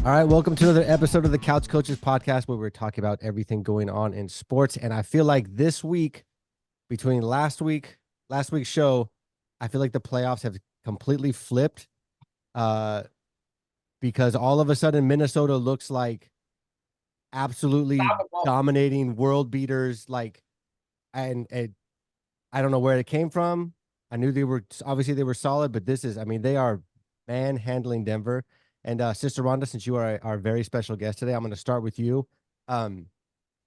All right, welcome to another episode of the Couch Coaches podcast where we're talking about everything going on in sports. And I feel like this week, between last week's show, I feel like the playoffs have completely flipped uh, because all of a sudden Minnesota looks like absolutely Unstoppable. dominating world beaters. And I don't know where it came from. I knew they were solid, but they are manhandling Denver. And Sister Rhonda, since you are our very special guest today, I'm going to start with you. Um,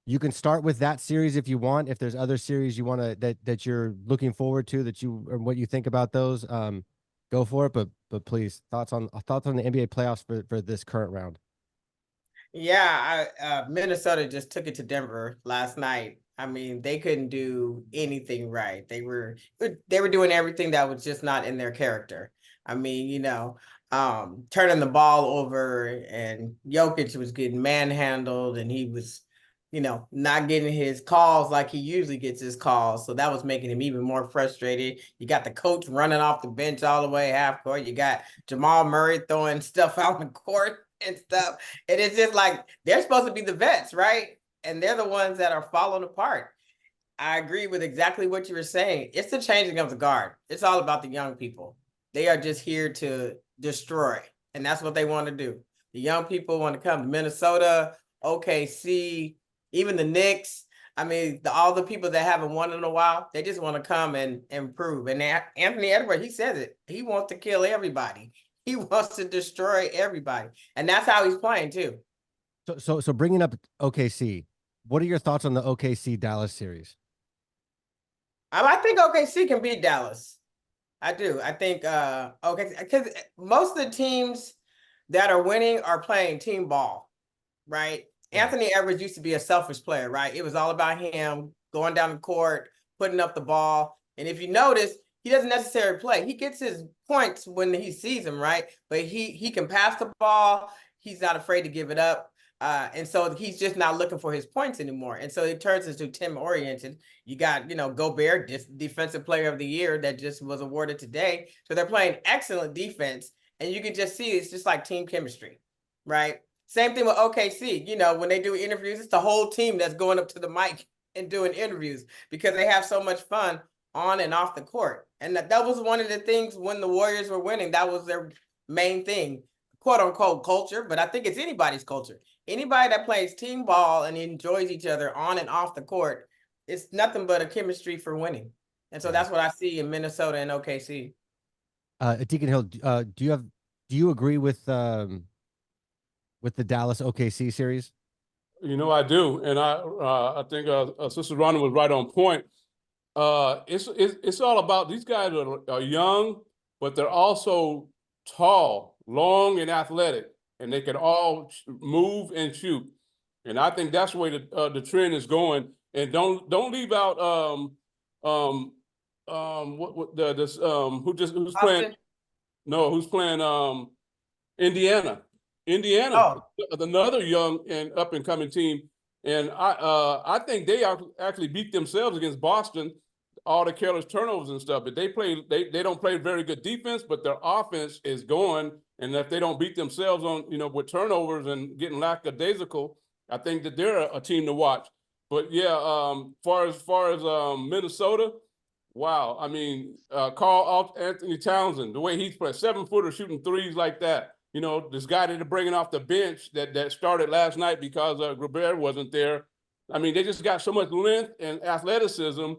you can start with that series if you want. If there's other series you want to that you're looking forward to, that you or what you think about those, go for it. But please, thoughts on the NBA playoffs for this current round. Yeah, Minnesota just took it to Denver last night. I mean, they couldn't do anything right. They were doing everything that was just not in their character. I mean, turning the ball over, and Jokic was getting manhandled, and he was, not getting his calls like he usually gets his calls. So that was making him even more frustrated. You got the coach running off the bench all the way half court. You got Jamal Murray throwing stuff out on the court and stuff. And it's just like they're supposed to be the vets, right? And they're the ones that are falling apart. I agree with exactly what you were saying. It's the changing of the guard. It's all about the young people. They are just here to destroy, and that's what they want to do. The young people want to come to Minnesota, OKC, even the Knicks. I mean, all the people that haven't won in a while, they just want to come and improve. And Anthony Edwards, he says it. He wants to kill everybody. He wants to destroy everybody, and that's how he's playing too. So bringing up OKC, what are your thoughts on the OKC Dallas series? I think OKC can beat Dallas. I do. I think okay, because most of the teams that are winning are playing team ball, right? Right. Anthony Edwards used to be a selfish player, right? It was all about him going down the court, putting up the ball. And if you notice, he doesn't necessarily play. He gets his points when he sees them, right? But he can pass the ball. He's not afraid to give it up. And so he's just not looking for his points anymore. And so it turns into team oriented. You got, Gobert, defensive player of the year that just was awarded today. So they're playing excellent defense. And you can just see it's just like team chemistry, right? Same thing with OKC. When they do interviews, it's the whole team that's going up to the mic and doing interviews because they have so much fun on and off the court. And that was one of the things when the Warriors were winning. That was their main thing, quote unquote culture. But I think it's anybody's culture. Anybody that plays team ball and enjoys each other on and off the court, it's nothing but a chemistry for winning. And so that's what I see in Minnesota and OKC. Deacon Hill, do you agree with the Dallas OKC series? I do, and I think Sister Ronda was right on point. It's all about these guys are young, but they're also tall, long, and athletic, and they can all move and shoot. And I think that's the way the trend is going. And don't leave out what the this who's playing? Austin? No, who's playing Indiana? Indiana, Oh, another young and up and coming team, and I think they actually beat themselves against Boston, all the careless turnovers and stuff. But they don't play very good defense, but their offense is going. And if they don't beat themselves on with turnovers and getting lackadaisical, I think that they're a team to watch. But yeah, far as Minnesota, wow. I mean, Carl Anthony Townsend, the way he's playing, 7-footer shooting threes like that. This guy that they're bringing off the bench that started last night because Gobert wasn't there. I mean, they just got so much length and athleticism.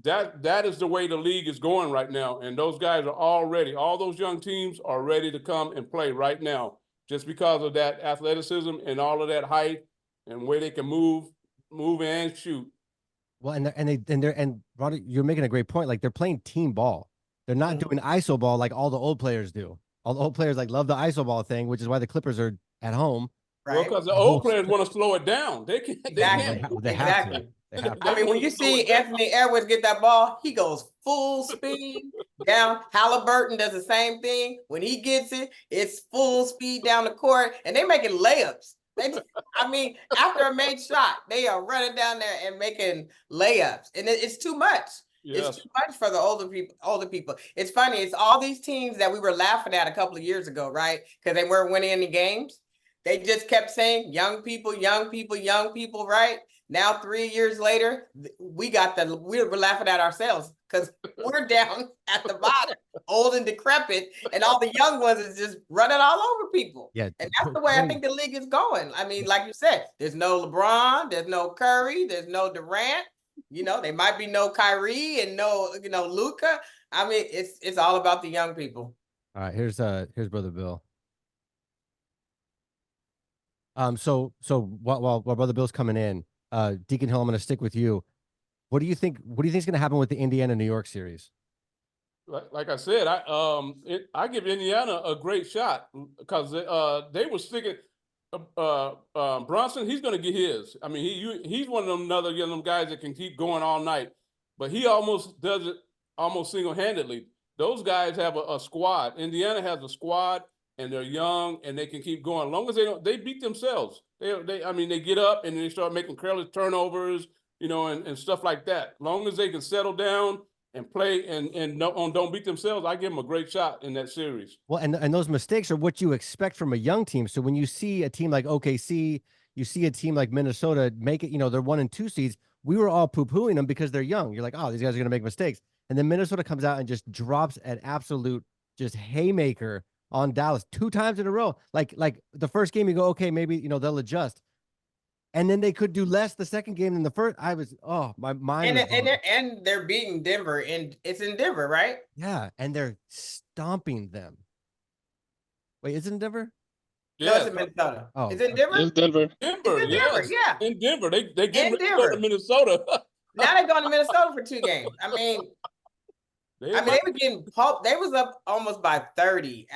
That is the way the league is going right now. And those guys are all those young teams are ready to come and play right now just because of that athleticism and all of that height and where they can move and shoot. Well, and Roddy, you're making a great point. Like they're playing team ball. They're not doing ISO ball like all the old players do. All the old players love the ISO ball thing, which is why the Clippers are at home. right. Well, because the old players want to slow it down. They can't. Exactly. They have to. They have to. I mean, when you see Anthony Edwards get that ball, he goes full speed down. Halliburton does the same thing. When he gets it, it's full speed down the court, and they making layups. After a made shot, they are running down there and making layups, and it's too much. Yes. It's too much for the older people. It's funny. It's all these teams that we were laughing at a couple of years ago, right? Because they weren't winning any games. they just kept saying young people, young people, young people, right? Now 3 years later, we're laughing at ourselves because we're down at the bottom, old and decrepit, and all the young ones is just running all over people. Yeah, And that's the way I think the league is going. I mean, like you said, there's no LeBron, there's no Curry, there's no Durant. You know, there might be no Kyrie and no, Luka. I mean, it's all about the young people. All right, here's Brother Bill. So while Brother Bill's coming in, Deacon Hill, I'm going to stick with you. What do you think is going to happen with the Indiana New York series? Like I said, I give Indiana a great shot because they were sticking. Bronson, he's going to get his. I mean, he's one of them guys that can keep going all night, but he almost does it almost single-handedly. Those guys have a squad. Indiana has a squad, and they're young, and they can keep going. As long as they beat themselves. They get up and they start making careless turnovers, and stuff like that. As long as they can settle down and play and don't beat themselves, I give them a great shot in that series. Well, and those mistakes are what you expect from a young team. So when you see a team like OKC, you see a team like Minnesota make it, they're 1 and 2 seeds. We were all poo-pooing them because they're young. You're like, oh, these guys are going to make mistakes. And then Minnesota comes out and just drops an absolute just haymaker on Dallas 2 times in a row. Like the first game, you go, okay, maybe, they'll adjust. And then they could do less the second game than the first. My mind. And they're beating Denver, and it's in Denver, right? Yeah, and they're stomping them. Wait, is it in Denver? No, it's in Minnesota. Oh, it's in Denver. It's Denver. Denver, it's in yes. Denver, yeah. In Denver, they get ready to Denver. go to Minnesota. Now they're going to Minnesota for 2 games. I mean, they were getting pulped. They was up almost by 30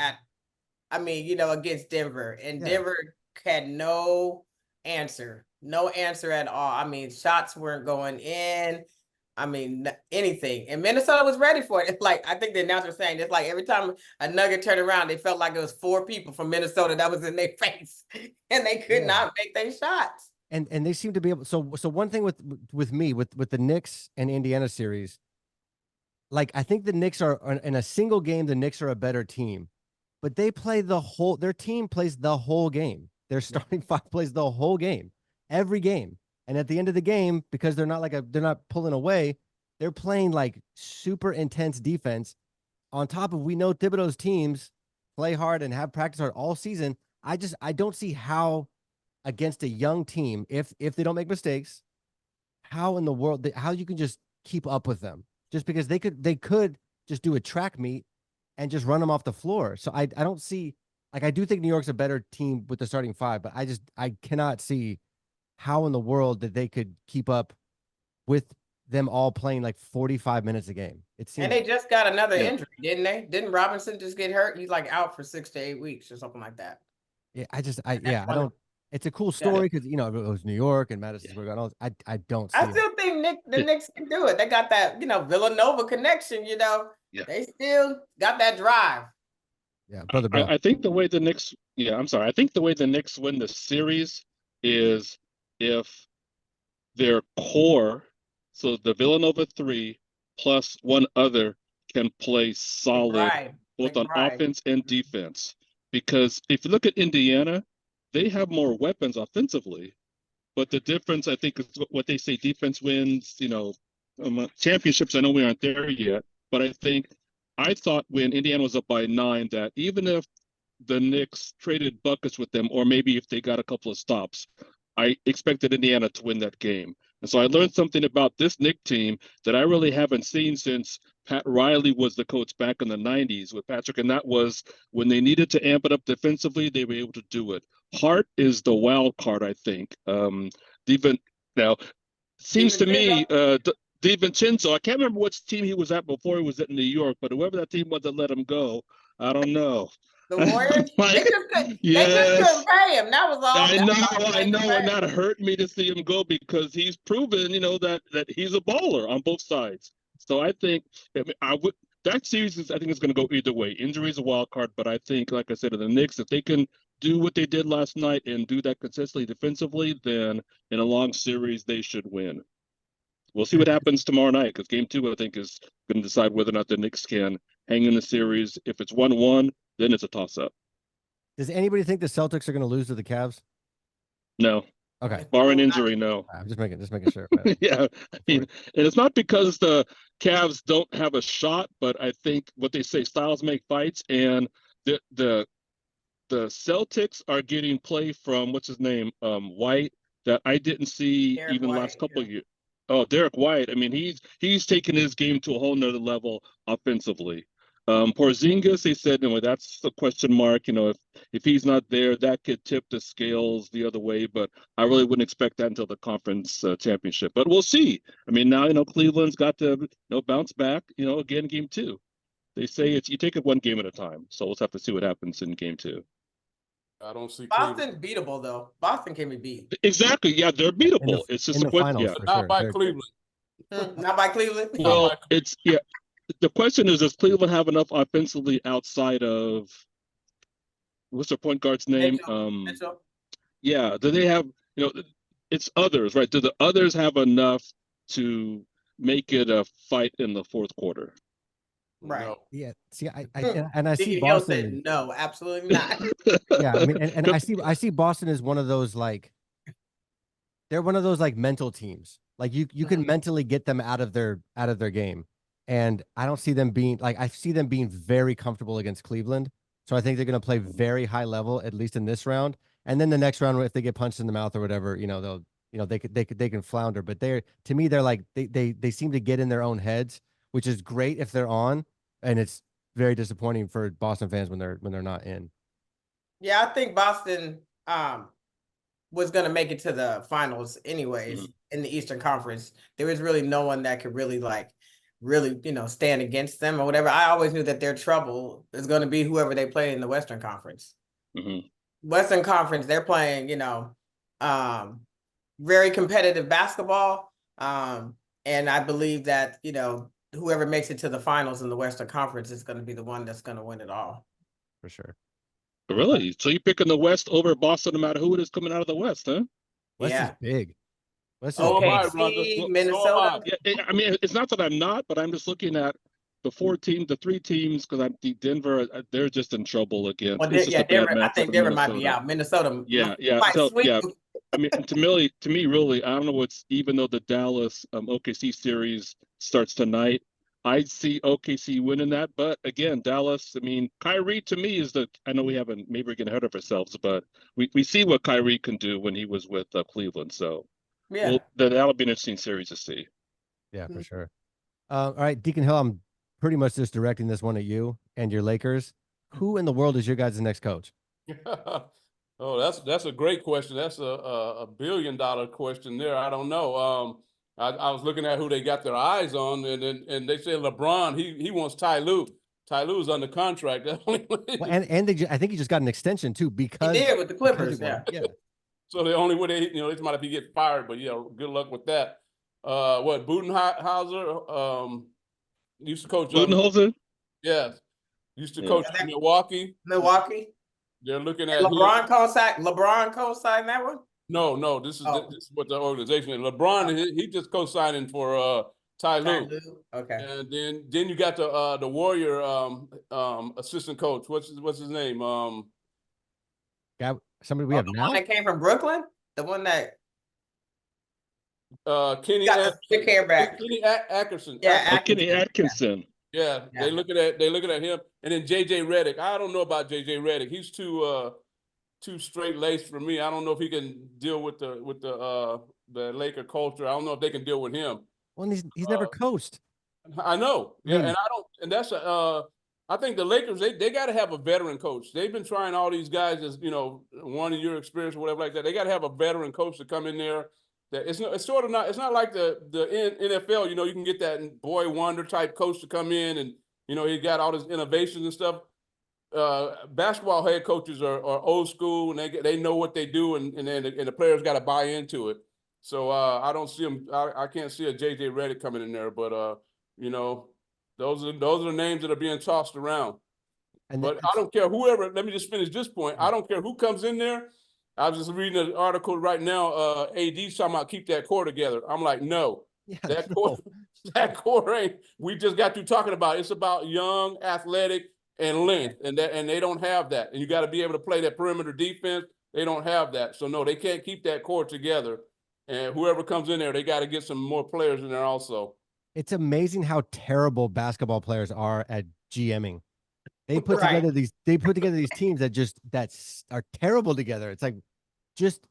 against Denver, and Denver had no answer at all. I mean, shots weren't going in. I mean, anything. And Minnesota was ready for it. It's like, I think the announcer was saying, it's like every time a Nugget turned around, they felt like it was 4 people from Minnesota that was in their face, and they could not make their shots. And they seem to be able. So one thing with the Knicks and Indiana series, like I think the Knicks are in a single game. The Knicks are a better team, but their team plays the whole game. Their starting 5 plays the whole game, every game. And at the end of the game, because they're not pulling away, they're playing like super intense defense. On top of, we know Thibodeau's teams play hard and have practice hard all season. I don't see how against a young team, if they don't make mistakes, how in the world how you can just keep up with them, just because they could just do a track meet and just run them off the floor. So I don't see, like, I do think New York's a better team with the starting 5, but I cannot see how in the world that they could keep up with them all playing like 45 minutes a game. And they just got another injury, didn't they? Didn't Robinson just get hurt? He's like out for 6 to 8 weeks or something like that. Yeah, I don't. It's a cool story because it was New York and Madison Square Garden. I don't. I still think the Knicks can do it. They got that Villanova connection. They still got that drive. Yeah, Brother Bill. I think the way the Knicks. Yeah, I'm sorry. I think the way the Knicks win the series is if their core, so the Villanova 3 plus one other, can play solid both on offense and defense. Because if you look at Indiana, they have more weapons offensively, but the difference, I think, is what they say: defense wins. Championships. I know we aren't there yet, but I thought when Indiana was up by 9 that even if the Knicks traded buckets with them, or maybe if they got a couple of stops, I expected Indiana to win that game. And so I learned something about this Knicks team that I really haven't seen since Pat Riley was the coach back in the 90s with Patrick, and that was when they needed to amp it up defensively, they were able to do it. Hart is the wild card, I think. Seems to me, DiVincenzo, I can't remember which team he was at before he was at New York, but whoever that team was that let him go, I don't know. The Warriors? They just couldn't pay him. That was all. I know, and that hurt me to see him go because he's proven, that he's a baller on both sides. So I think that series is going to go either way. Injury is a wild card, but I think, like I said, in the Knicks, if they can do what they did last night and do that consistently defensively, then in a long series they should win. We'll see what happens tomorrow night because Game 2, I think, is going to decide whether or not the Knicks can hang in the series. If it's 1-1, then it's a toss-up. Does anybody think the Celtics are going to lose to the Cavs? No, Okay, barring injury, no. I'm just making sure. Yeah, I mean, and it's not because the Cavs don't have a shot, but I think what they say, styles make fights, and the Celtics are getting play from what's his name, White, that I didn't see Derek even the White, last couple yeah. of years. Oh, Derek White. I mean, he's taken his game to a whole nother level offensively. Porzingis, they said, that's a question mark. If he's not there, that could tip the scales the other way. But I really wouldn't expect that until the conference championship. But we'll see. I mean, now Cleveland's got to bounce back. Again, game two. They say you take it one game at a time. So we'll have to see what happens in game two. I don't see Boston Cleveland. beatable though. Boston can be beat. Exactly. Yeah, they're beatable. It's just in a the question. finals Yeah. for Not sure. by They're- Cleveland. Not by Cleveland. Not Well, by it's the question is, does Cleveland have enough offensively outside of what's their point guard's name? Mitchell. Yeah, do they have, it's others, right? Do the others have enough to make it a fight in the fourth quarter? Right. No. Yeah. See, I see Deacon Hill Boston. said no, absolutely not. Yeah, I mean, and I see Boston as one of those they're one of those mental teams. Like you can mentally get them out of their game. And I don't see them being I see them being very comfortable against Cleveland. So I think they're going to play very high level, at least in this round. And then the next round, if they get punched in the mouth or whatever, they'll, they can flounder. But to me, they're they seem to get in their own heads, which is great if they're on. And it's very disappointing for Boston fans when they're not in. Yeah, I think Boston was going to make it to the finals anyways in the Eastern Conference. There was really no one that could really stand against them or whatever. I always knew that their trouble is going to be whoever they play in the Western Conference. Western Conference, they're playing, very competitive basketball. And I believe that, whoever makes it to the finals in the Western Conference is going to be the one that's going to win it all. For sure. Really? So you're picking the West over Boston no matter who it is coming out of the West, huh? West is big. West is So am big. I, OKC, Rhonda. So Minnesota. am I. Yeah, I mean, it's not that I'm not, but I'm just looking at the three teams, because Denver, they're just in trouble again. Well, It's just a bad Denver. I matchup think for Denver might be Minnesota. out. Minnesota, Yeah. might So sweep yeah, them. I mean, to me, really, I don't know even though the Dallas OKC series starts tonight, I see OKC winning that. But again, Dallas, I mean, Kyrie to me I know maybe we're getting ahead of ourselves, but we see what Kyrie can do when he was with Cleveland. So Yeah. that'll be an interesting series to see. Yeah, for sure. All right, Deacon Hill, I'm pretty much just directing this one at you and your Lakers. Who in the world is your guys' next coach? Oh, that's a great question. That's a $1 billion question there. I don't know. I was looking at who they got their eyes on, and they said LeBron. He wants Ty Lue. Ty Lue's under contract. Well, and I think he just got an extension too because He did with the Clippers. yeah. So the only way it's might if he gets fired, but yeah, good luck with that. What Budenholzer used to coach. Budenholzer? Yes, used to Yeah. coach Milwaukee. Milwaukee. They're looking at LeBron co-signed that one. No. This is what the organization is. LeBron, he just co-signing for Ty Lue. Okay. And then you got the Warrior assistant coach. What's his name? Somebody we have the now. one that came from Brooklyn. The one that Kenny got the thick hair back. Kenny Atkinson. Yeah, Kenny Atkinson. Yeah, they looking at him, and then JJ Redick. I don't know about JJ Redick. He's too straight laced for me. I don't know if he can deal with the Laker culture. I don't know if they can deal with him. Well, he's never coached. I know. Yeah, and I don't. And that's I think the Lakers they got to have a veteran coach. They've been trying all these guys as 1 year experience or whatever like that. They got to have a veteran coach to come in there. That it's sort of not. It's not like the NFL. You can get that boy wonder type coach to come in and he got all his innovations and stuff. Basketball head coaches are old school and they know what they do and the players got to buy into it. So I don't see them. I can't see a JJ Redick coming in there, but those are the names that are being tossed around. But I don't care whoever. Let me just finish this point. I don't care who comes in there. I was just reading an article right now. AD's talking about keep that core together. I'm like, no, that core ain't. We just got through talking about it. It's about young, athletic, and length, and they don't have that. And you got to be able to play that perimeter defense. They don't have that. So no, they can't keep that core together. And whoever comes in there, they got to get some more players in there also. It's amazing how terrible basketball players are at GMing. They put Right. together these teams that are terrible together. It's like just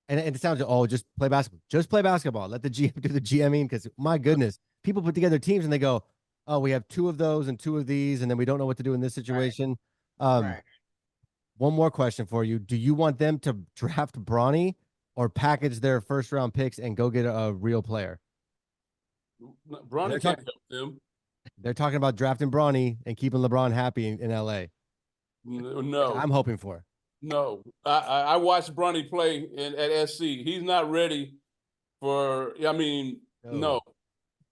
and it sounds like, just play basketball. Just play basketball. Let the GM do the GMing because my goodness, people put together teams and they go, oh, we have 2 of those and 2 of these, and then we don't know what to do in this situation. Right. One more question for you. Do you want them to draft Bronny or package their first round picks and go get a real player? Bronny can't help them. They're talking about drafting Bronny and keeping LeBron happy in LA. No, I'm hoping for. No, I watched Bronny play at SC. He's not ready for. I mean, no,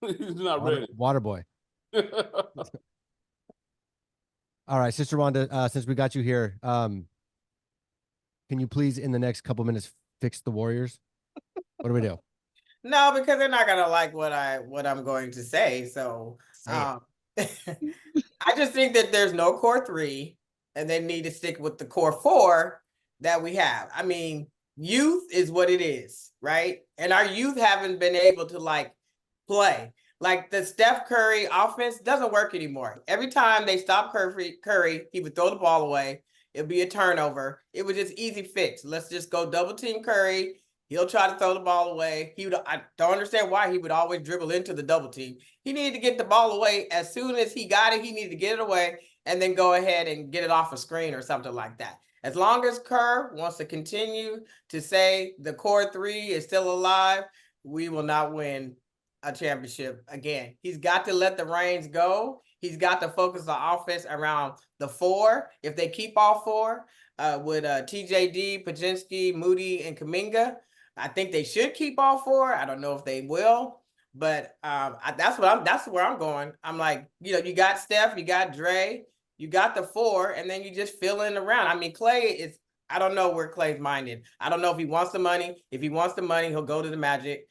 he's not ready. Water boy. All right, Sister Rhonda, since we got you here, can you please in the next couple minutes fix the Warriors? What do we do? No, because they're not gonna like what I'm going to say. So I just think that there's no core 3, and they need to stick with the core 4 that we have. I mean, youth is what it is, right? And our youth haven't been able to like play. Like the Steph Curry offense doesn't work anymore. Every time they stop Curry, he would throw the ball away. It'd be a turnover. It was just easy fix. Let's just go double team Curry. He'll try to throw the ball away. I don't understand why he would always dribble into the double team. He needed to get the ball away as soon as he got it. He needed to get it away and then go ahead and get it off a screen or something like that. As long as Kerr wants to continue to say the core 3 is still alive, we will not win a championship again. He's got to let the reins go. He's got to focus the offense around the 4. If they keep all 4 with TJD, Paczynski, Moody, and Kuminga, I think they should keep all 4. I don't know if they will, but that's where I'm going. I'm like, you got Steph, you got Dre, you got the 4, and then you just fill in around. I mean, I don't know where Clay's minded. I don't know if he wants the money. If he wants the money, he'll go to the Magic.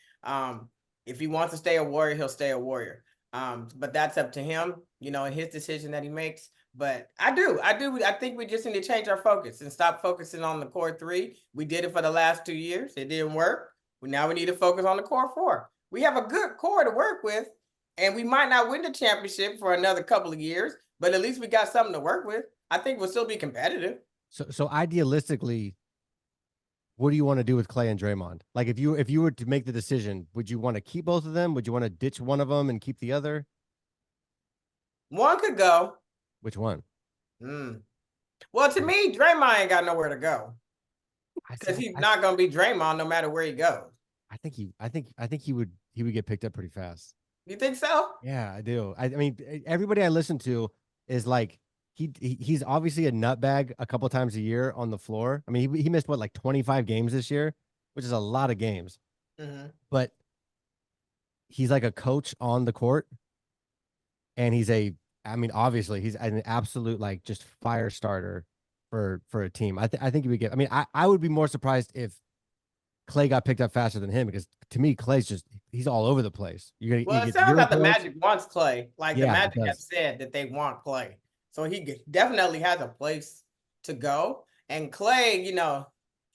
If he wants to stay a Warrior, he'll stay a Warrior. But that's up to him, and his decision that he makes. But I think we just need to change our focus and stop focusing on the core 3. We did it for the last 2 years. It didn't work. Now we need to focus on the core 4. We have a good core to work with, and we might not win the championship for another couple of years, but at least we got something to work with. I think we'll still be competitive. So idealistically, what do you want to do with Clay and Draymond? Like if you were to make the decision, would you want to keep both of them? Would you want to ditch one of them and keep the other? One could go. Which one? Well, to me, Draymond ain't got nowhere to go because he's not going to be Draymond no matter where he goes. I think he would get picked up pretty fast. You think so? Yeah, I do. I mean, everybody I listen to is like he's obviously a nutbag a couple times a year on the floor. I mean, he missed like 25 games this year, which is a lot of games. But he's like a coach on the court, and obviously he's an absolute like just fire starter for a team. I think he would get. I mean, I would be more surprised if Clay got picked up faster than him because to me, Clay's he's all over the place. It sounds like the Magic wants Clay. Like the Magic have said that they want Clay, so he definitely has a place to go. And Clay,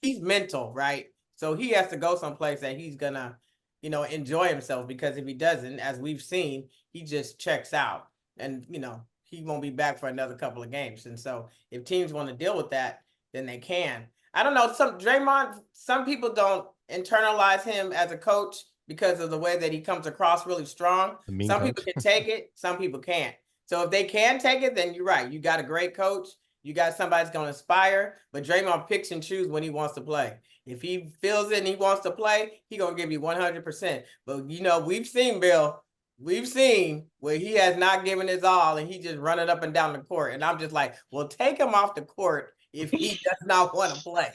he's mental, right? So he has to go someplace that he's gonna, enjoy himself. Because if he doesn't, as we've seen, he just checks out. And, he won't be back for another couple of games. And so if teams want to deal with that, then they can. I don't know. Draymond, some people don't internalize him as a coach because of the way that he comes across really strong. Some people can take it. Some people can't. So if they can take it, then you're right. You got a great coach. You got somebody that's going to inspire. But Draymond picks and chooses when he wants to play. If he feels it and he wants to play, he's going to give you 100%. But, we've seen, Bill, where he has not given his all and he just running up and down the court. And I'm just like, well, take him off the court if he does not want to play.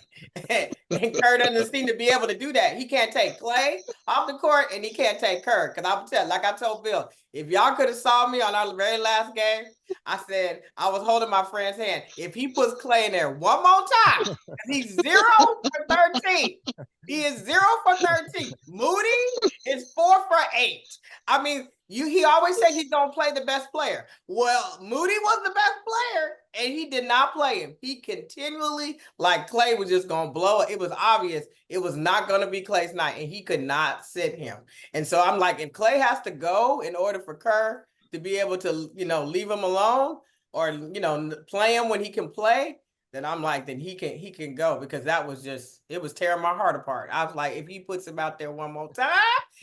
And Kerr doesn't seem to be able to do that. He can't take Clay off the court and he can't take Kerr. Because I'm telling, like I told Bill, if y'all could have saw me on our very last game, I said, I was holding my friend's hand. If he puts Clay in there one more time, he's 0 for 13. He is 0 for 13. Moody is 4 for 8. I mean, he always said he's going to play the best player. Well, Moody was the best player and he did not play him. He continually, like Clay was just gonna blow it. It was obvious it was not gonna be Clay's night, and he could not sit him. And so I'm like, if Clay has to go in order for Kerr to be able to, leave him alone or play him when he can play, then I'm like, then he can go, because that was just, it was tearing my heart apart. I was like, if he puts him out there one more time,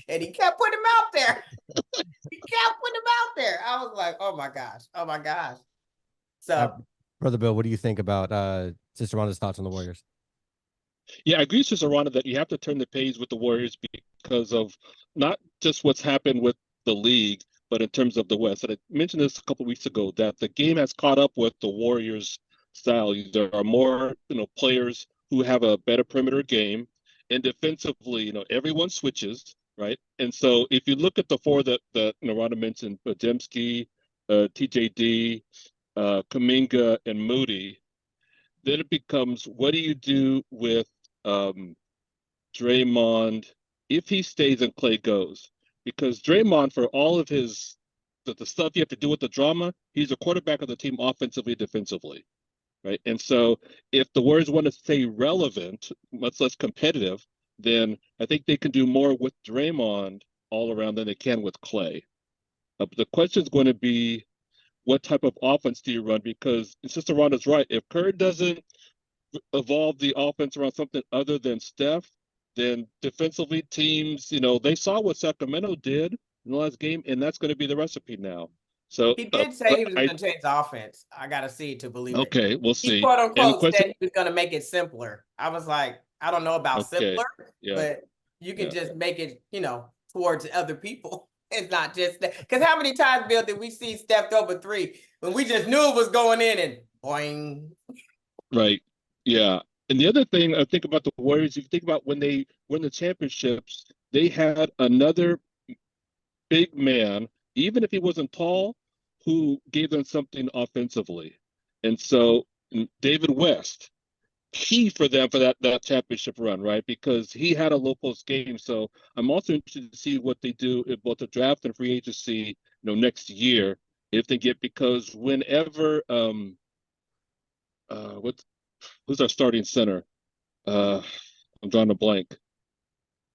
and he kept putting him out there. He kept putting him out there. I was like, oh my gosh. Oh my gosh. So Brother Bill, what do you think about Sister Rhonda's thoughts on the Warriors? Yeah, I agree with Sister Rhonda that you have to turn the page with the Warriors because of not just what's happened with the league, but in terms of the West. And I mentioned this a couple of weeks ago that the game has caught up with the Warriors' style. There are more, players who have a better perimeter game, and defensively, everyone switches, right? And so if you look at the four that Rhonda mentioned, Podziemski, TJD, Kuminga, and Moody, then it becomes, what do you do with Draymond if he stays and Clay goes? Because Draymond, for all of his the stuff you have to do with the drama, he's a quarterback of the team offensively, defensively, right? And so if the Warriors want to stay relevant, much less competitive, then I think they can do more with Draymond all around than they can with Clay. The question is going to be, what type of offense do you run? Because Sister Rhonda's right. If Kerr doesn't evolve the offense around something other than Steph, then defensively teams, they saw what Sacramento did in the last game, and that's going to be the recipe now. So he did say he was going to change the offense. I got to see it to believe it. Okay, we'll see. He quote unquote said he was going to make it simpler. I was like, I don't know about simpler, but you can just make it, towards other people. It's not just that. Because how many times, Bill, did we see Steph over three when we just knew it was going in and boing? Right. Yeah. And the other thing I think about the Warriors, if you think about when they won the championships, they had another big man, even if he wasn't tall, who gave them something offensively. And so David West, key for them for that championship run, right? Because he had a low post game. So I'm also interested to see what they do in both the draft and free agency, next year, if they get, because whenever who's our starting center? I'm drawing a blank.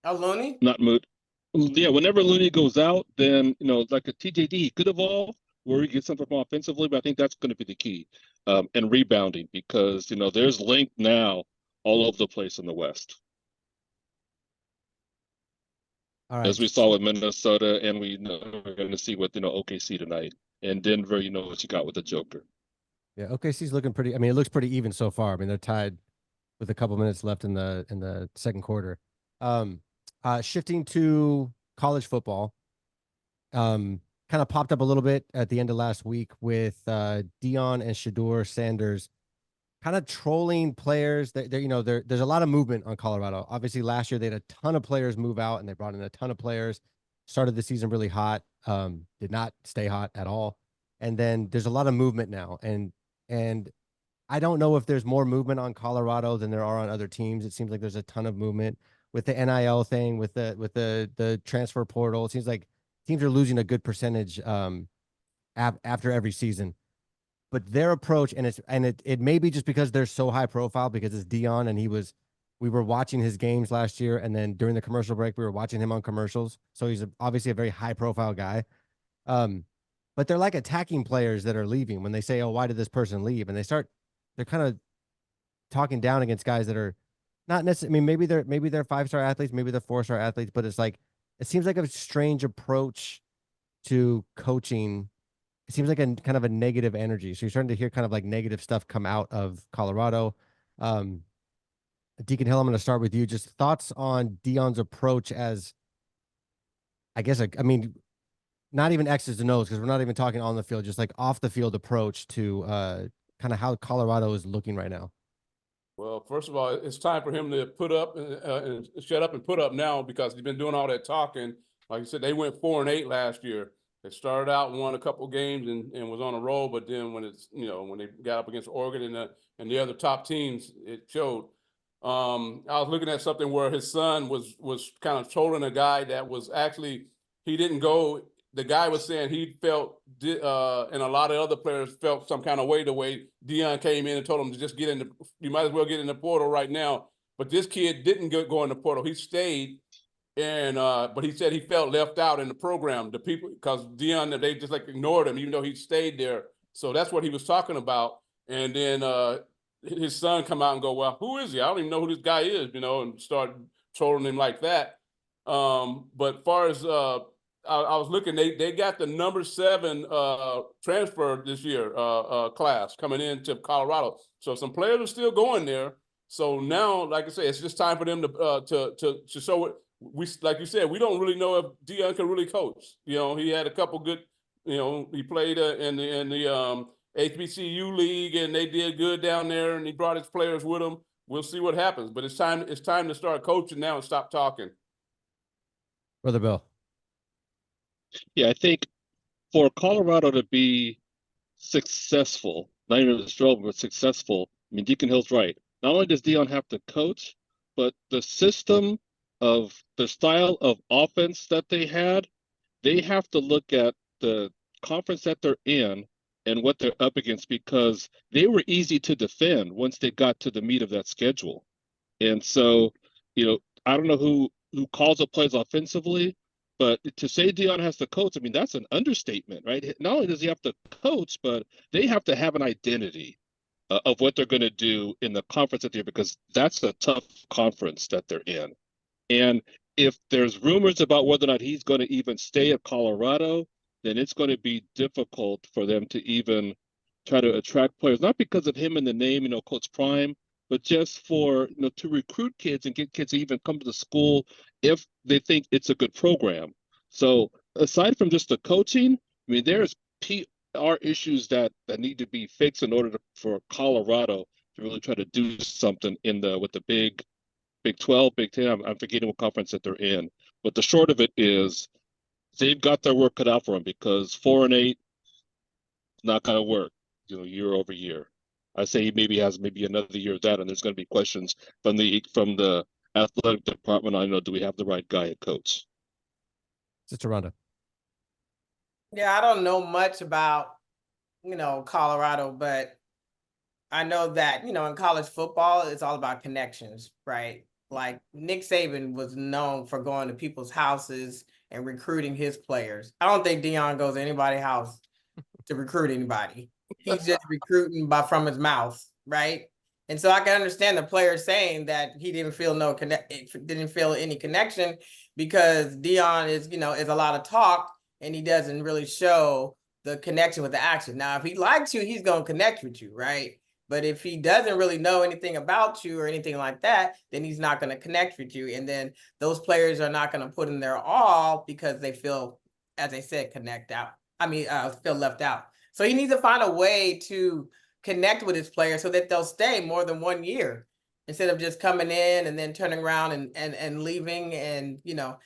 Looney? Not Moot. Yeah, whenever Looney goes out, then like a TJD, he could evolve where he gets something from offensively, but I think that's going to be the key. And rebounding, because there's length now all over the place in the West. All right. As we saw with Minnesota, and we're going to see with OKC tonight, and Denver. What you got with the Joker. Yeah, OKC's looking pretty. I mean, it looks pretty even so far. I mean, they're tied with a couple minutes left in the second quarter. Shifting to college football, kind of popped up a little bit at the end of last week with Deion and Shedeur Sanders kind of trolling players. There's a lot of movement on Colorado. Obviously, last year they had a ton of players move out, and they brought in a ton of players. Started the season really hot, did not stay hot at all, and then there's a lot of movement now, and I don't know if there's more movement on Colorado than there are on other teams. It seems like there's a ton of movement with the NIL thing, with the transfer portal. It seems like teams are losing a good percentage after every season. But their approach, and it may be just because they're so high profile, because it's Deion, and we were watching his games last year, and then during the commercial break we were watching him on commercials. So he's obviously a very high profile guy. But they're like attacking players that are leaving when they say, "Oh, why did this person leave?" And they're kind of talking down against guys that are not necessarily. I mean, maybe they're 5-star athletes, maybe they're 4-star athletes, but it's like it seems like a strange approach to coaching. It seems like a kind of a negative energy. So you're starting to hear kind of like negative stuff come out of Colorado. Deacon Hill, I'm going to start with you. Just thoughts on Deion's approach as, I guess, I mean, not even X's and O's, because we're not even talking on the field, just like off the field approach to kind of how Colorado is looking right now. Well, first of all, it's time for him to put up and shut up and put up now, because he's been doing all that talking. Like you said, they went 4-8 last year. They started out and won a couple games and was on a roll, but then when when they got up against Oregon and the other top teams, it showed. I was looking at something where his son was kind of trolling a guy that was actually, he didn't go the guy was saying he felt, and a lot of other players felt some kind of way the way Deion came in and told him to just get in the, you might as well get in the portal right now. But this kid didn't go in the portal. He stayed, and but he said he felt left out in the program. The people, because Deion, they just like ignored him, even though he stayed there. So that's what he was talking about. And then his son come out and go, well, who is he? I don't even know who this guy is, you know, and start trolling him like that. But far as I was looking, they got the number 7 transfer this year class coming into Colorado. So some players are still going there. So now, like I said, it's just time for them to show it. We, like you said, we don't really know if Deion can really coach. You know, he had a couple good, you know, he played in the HBCU league, and they did good down there, and he brought his players with him. We'll see what happens, but it's time to start coaching now and stop talking. Brother Bill. Yeah, I think for Colorado to be successful, not even a struggle, but successful, I mean, Deacon Hill's right. Not only does Deion have to coach, but the system of the style of offense that they had, they have to look at the conference that they're in and what they're up against, because they were easy to defend once they got to the meat of that schedule. And so, you know, I don't know who calls up plays offensively, but to say Deion has to coach, I mean, that's an understatement, right? Not only does he have to coach, but they have to have an identity of what they're going to do in the conference that they're, because that's a tough conference that they're in. And if there's rumors about whether or not he's going to even stay at Colorado, then it's going to be difficult for them to even try to attract players, not because of him in the name, you know, Coach Prime, but just for, you know, to recruit kids and get kids to even come to the school if they think it's a good program. So aside from just the coaching, I mean, there's PR issues that need to be fixed in order for Colorado to really try to do something with the Big 12, Big 10. I'm forgetting what conference that they're in. But the short of it is they've got their work cut out for them, because 4-8 not going to work, you know, year over year. I say he maybe has another year of that, and there's going to be questions from the athletic department. I know, do we have the right guy at coach? Sister Rhonda. Yeah, I don't know much about, you know, Colorado, but I know that, you know, in college football, it's all about connections, right? Like Nick Saban was known for going to people's houses and recruiting his players. I don't think Deion goes to anybody's house to recruit anybody. He's just recruiting from his mouth, right? And so I can understand the player saying that he didn't feel any connection, because Deion is a lot of talk, and he doesn't really show the connection with the action. Now, if he likes you, he's going to connect with you, right? But if he doesn't really know anything about you or anything like that, then he's not going to connect with you. And then those players are not going to put in their all because they feel, as I said, feel left out. So he needs to find a way to connect with his players so that they'll stay more than 1 year, instead of just coming in and then turning around and leaving, and hoorah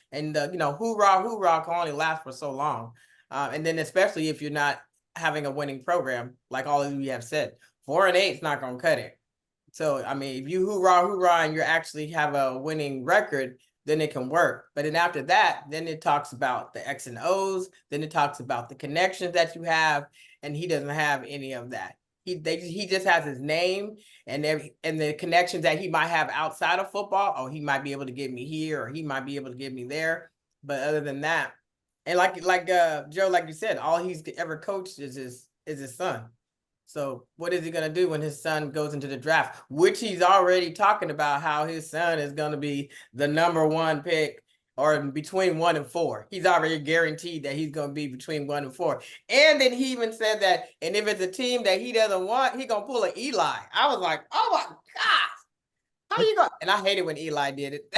can only last for so long. And then especially if you're not having a winning program, like all of you have said, 4-8 is not going to cut it. So, I mean, if you hoorah, and you actually have a winning record, then it can work. But then after that, then it talks about the X and O's. Then it talks about the connections that you have, and he doesn't have any of that. He just has his name and the connections that he might have outside of football. Oh, he might be able to get me here, or he might be able to get me there. But other than that, and like Joe, like you said, all he's ever coached is his son. So what is he going to do when his son goes into the draft, which he's already talking about how his son is going to be the number 1 pick, or between 1 and 4. He's already guaranteed that he's going to be between 1 and 4. And then he even said that, and if it's a team that he doesn't want, he's going to pull an Eli. I was like, oh my gosh, how you going? And I hated when Eli did it.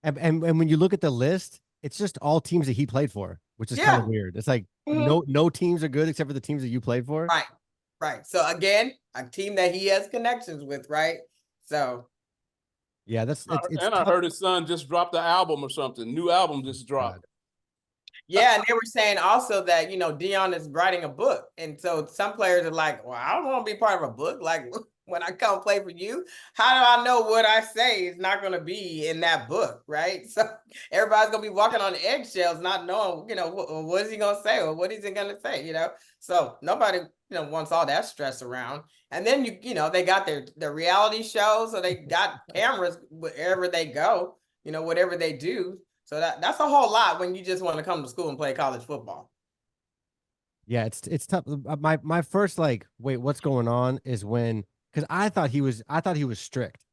And when you look at the list, it's just all teams that he played for, which is kind of weird. It's like no teams are good except for the teams that you played for. Right. So again, a team that he has connections with, right? So yeah, it's and I heard his son just dropped the album or something. New album just dropped. Yeah, and they were saying also that, Deion is writing a book. And so some players are like, well, I don't want to be part of a book. Like when I come play for you, how do I know what I say is not going to be in that book, right? So everybody's going to be walking on eggshells, not knowing, what is he going to say or what is he going to say, So nobody, wants all that stress around. And then, they got their reality shows, so they got cameras wherever they go, whatever they do. So that's a whole lot when you just want to come to school and play college football. Yeah, it's tough. My first like, wait, what's going on is when, because I thought he was strict.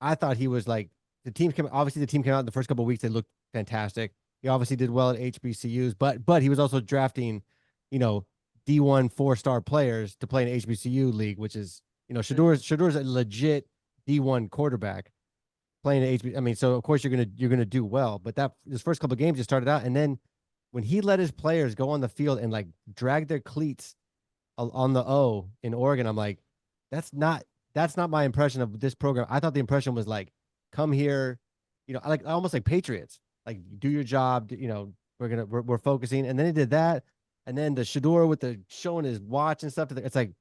I thought he was like, obviously the team came out in the first couple of weeks, they looked fantastic. He obviously did well at HBCUs, but he was also drafting, you know, D1 4-star players to play in HBCU league, which is, Shador's a legit D1 quarterback playing at HB. I mean, so of course you're gonna do well, but his first couple of games just started out, and then when he let his players go on the field and like drag their cleats on the O in Oregon, I'm like, that's not my impression of this program. I thought the impression was like, come here, like almost like Patriots, like do your job. We're focusing, and then he did that, and then the Shador with the showing his watch and stuff. It's like,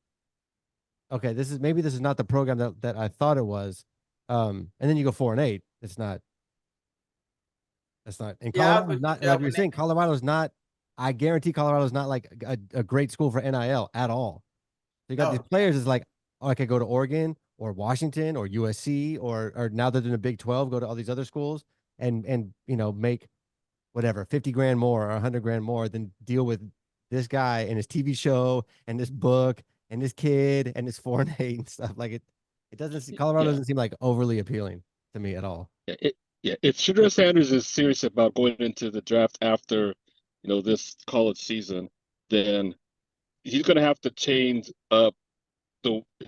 okay, this is not the program that I thought it was. And then you go 4-8. It's not. That's not. And Yeah, I was Colorado's with you, not Joe, like you're saying. Colorado's not. I guarantee Colorado's not like a great school for NIL at all. So you got these no. players is like, oh, I could go to Oregon or Washington or USC or now they're doing a Big 12, go to all these other schools and make whatever 50 grand more or 100 grand more than deal with this guy and his TV show and this book and this kid and his 4-8 and stuff. Like it doesn't. Colorado Yeah, doesn't seem like overly appealing to me at all. yeah. If Shedeur Sanders is serious about going into the draft after, this college season, then he's going to have to change up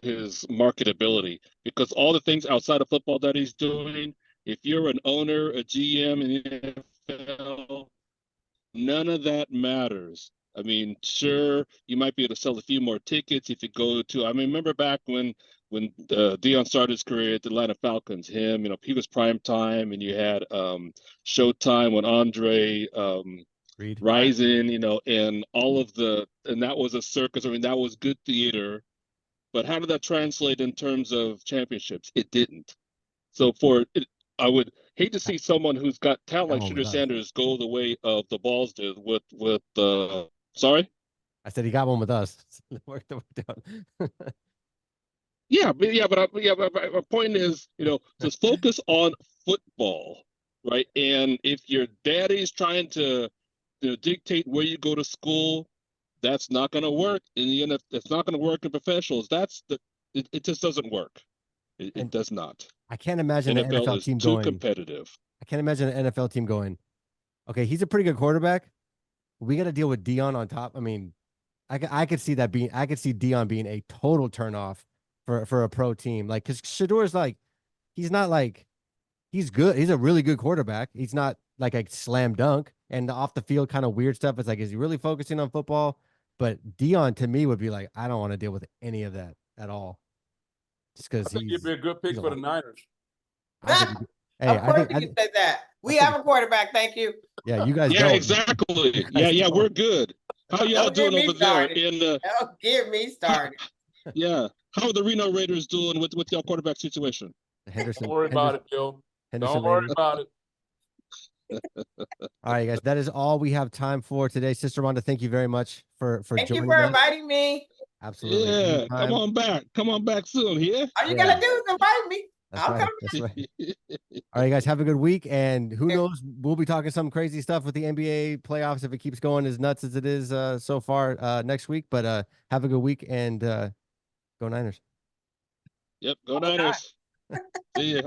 his marketability because all the things outside of football that he's doing, if you're an owner, a GM in the NFL, none of that matters. I mean, sure, you might be able to sell a few more tickets if you go to. I mean, remember back when Deion started his career at the Atlanta Falcons, he was prime time, and you had Showtime when Andre Reed. Rison, and and that was a circus. I mean, that was good theater, but how did that translate in terms of championships? It didn't. So I would hate to see someone who's got talent Got like one Shedeur with us. Sanders go the way of the balls did with sorry? I said he got one with us. Worked out. But my point is, just focus on football, right? And if your daddy's trying to dictate where you go to school, that's not going to work in the NFL. It's not going to work in professionals. It just doesn't work. It And does not. I can't imagine an NFL NFL is team too going. competitive. I can't imagine an NFL team going, okay, he's a pretty good quarterback. We got to deal with Deion on top. I mean, I could see I could see Deion being a total turnoff for a pro team. Like, because Shador's like, he's not like, he's good. He's a really good quarterback. He's not like a slam dunk and the off the field kind of weird stuff. It's like, is he really focusing on football? But Deion to me would be like, I don't want to deal with any of that at all. Just I because think he'd be a good pick he's a for the lot. Niners. I think, hey, Of course you can say that. I We think, have a quarterback, thank you. yeah, you guys Yeah, don't. You exactly. guys Yeah, don't. we're good. How y'all Don't get doing me over there started. in the Don't get me started. yeah. How are the Reno Raiders doing with y'all quarterback situation? The Don't worry about it, Joe. Henderson Don't worry Raiders. about it. All right, guys, that is all we have time for today. Sister Rhonda, thank you very much for Thank you joining for us. inviting me. Absolutely. Yeah, Anytime. come on back soon, yeah. All you Yeah. gotta do is invite me. That's I'll right. come. That's right. All right, guys, have a good week. And who knows, we'll be talking some crazy stuff with the NBA playoffs if it keeps going as nuts as it is so far next week. But have a good week and go Niners. Yep, go Niners. See ya.